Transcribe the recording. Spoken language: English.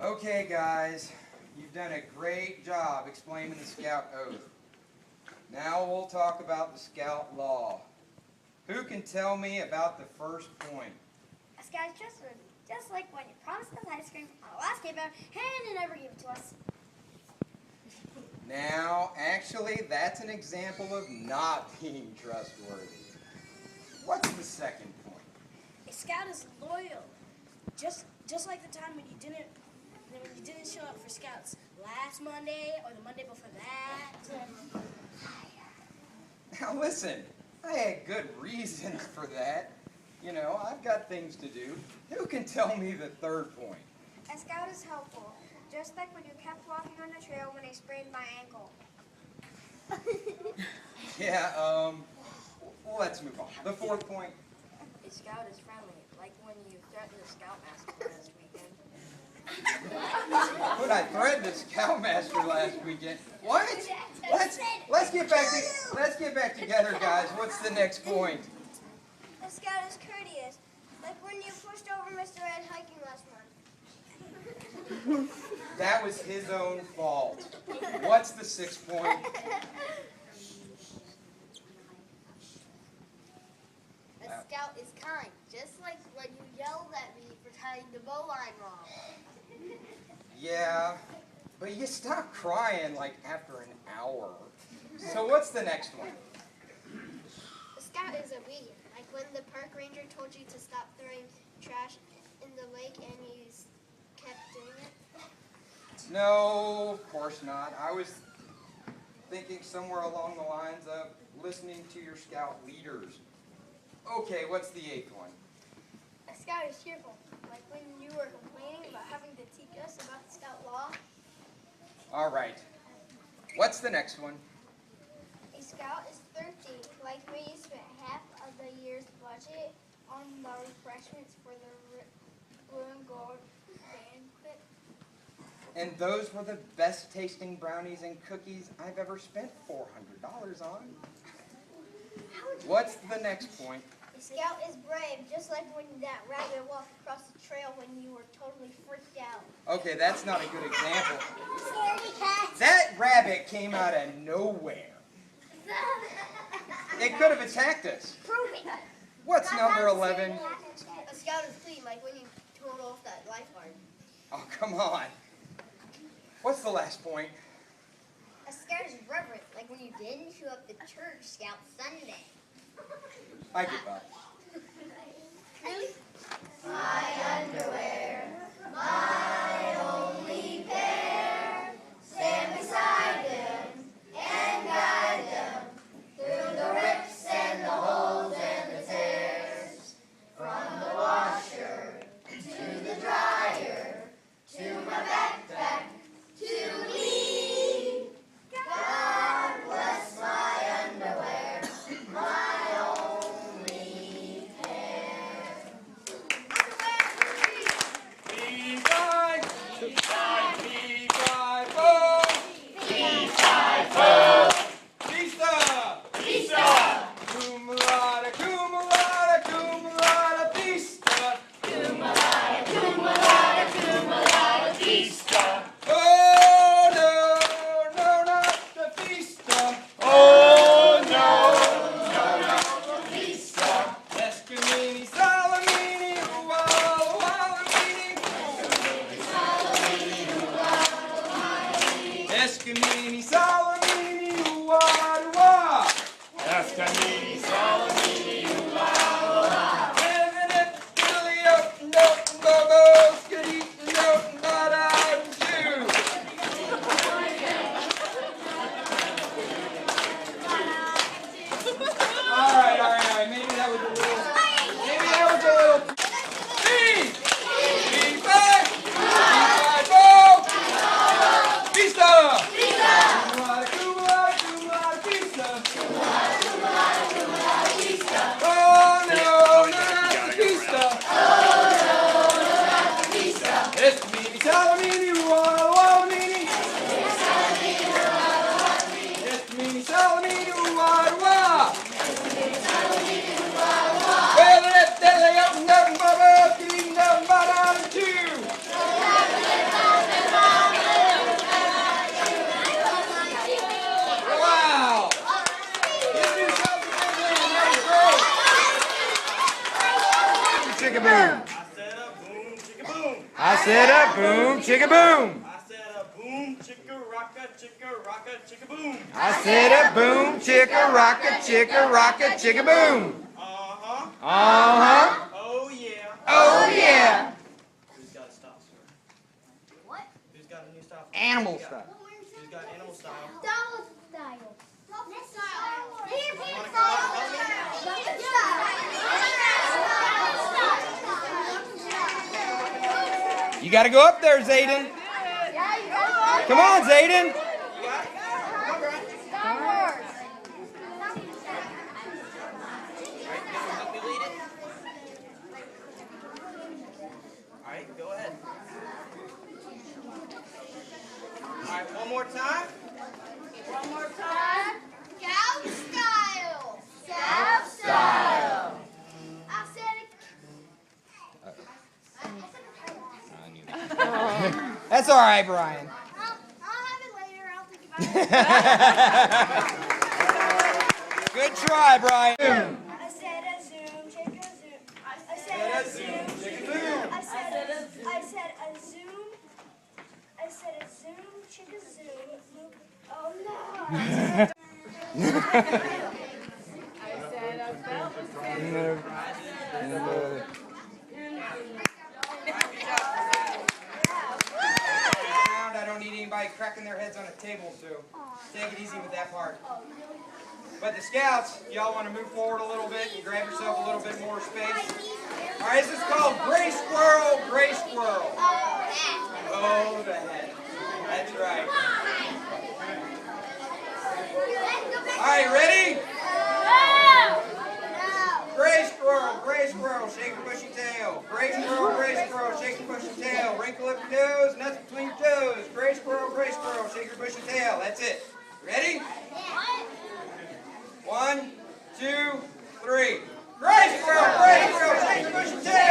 Okay, guys, you've done a great job explaining the Scout Oath. Now we'll talk about the Scout Law. Who can tell me about the first point? A Scout is just like when you promise us ice cream on the last day back and you never give it to us. Now, actually, that's an example of not being trustworthy. What's the second point? A Scout is loyal, just like the time when you didn't show up for Scouts last Monday or the Monday before that. Now listen, I had good reasons for that. You know, I've got things to do. Who can tell me the third point? A Scout is helpful, just like when you kept walking on the trail when I sprained my ankle. Yeah, let's move on. The fourth point. A Scout is friendly, like when you threatened the Scoutmaster last weekend. When I threatened the Scoutmaster last weekend. What? Let's get back together, guys. What's the next point? A Scout is courteous, like when you pushed over Mr. Ed hiking last month. That was his own fault. What's the sixth point? A Scout is kind, just like when you yelled at me for tying the bowline wrong. Yeah, but you stopped crying like after an hour. So what's the next one? A Scout is obedient, like when the park ranger told you to stop throwing trash in the lake and you kept doing it. No, of course not. I was thinking somewhere along the lines of listening to your Scout leaders. Okay, what's the eighth one? A Scout is cheerful, like when you were complaining about having to teach us about the Scout Law. All right. What's the next one? A Scout is thrifty, like when you spent half of the year's budget on the refreshments for the blue and gold banquet. And those were the best tasting brownies and cookies I've ever spent $400 on. What's the next point? A Scout is brave, just like when that rabbit walked across the trail when you were totally freaked out. Okay, that's not a good example. That rabbit came out of nowhere. It could have attacked us. Prove it. What's number 11? A Scout is clean, like when you tore off that lifeguard. Oh, come on. What's the last point? A Scout is reverent, like when you didn't show up to church Scout Sunday. I give up. My underwear, my only pair, stand beside them and guide them through the rips and the holes and the tears, from the washer to the dryer, to my backpack, to me. God bless my underwear, my only chicka boom. I said a boom, chicka boom. I said a I boom. said a boom, chicka boom. I said a boom, chicka rocka, chicka boom. Uh-huh. Uh-huh. Oh yeah. Oh yeah. Who's got a style, sir? What? Who's got a new style? Animal stuff. Who's got animal style? Style. Style. You got to go up there, Zayden. Come on, Zayden. Help me lead it. All right, go ahead. All right, one more time. One more time. Scout style. Scout style. I said it. That's all right, Brian. I'll have it later. I'll think about it. Good try, Brian. I said a zoom, chick a zoom. I said a zoom, chick a zoom. I said a zoom. I said a zoom, chick a zoom. Oh no. I don't need anybody cracking their heads on a table, so take it easy with that part. But the Scouts, y'all want to move forward a little bit and grab yourself a little bit more space. All right, this is called Gray Squirrel, Gray Squirrel. Oh, the heck. That's right. All right, ready? Gray squirrel, shake your bushy tail. Gray squirrel, shake your bushy tail. Wrinkle up your nose, nuts between your toes. Gray squirrel, shake your bushy tail. That's it. Ready? 1, 2, 3. Gray squirrel, shake your bushy tail.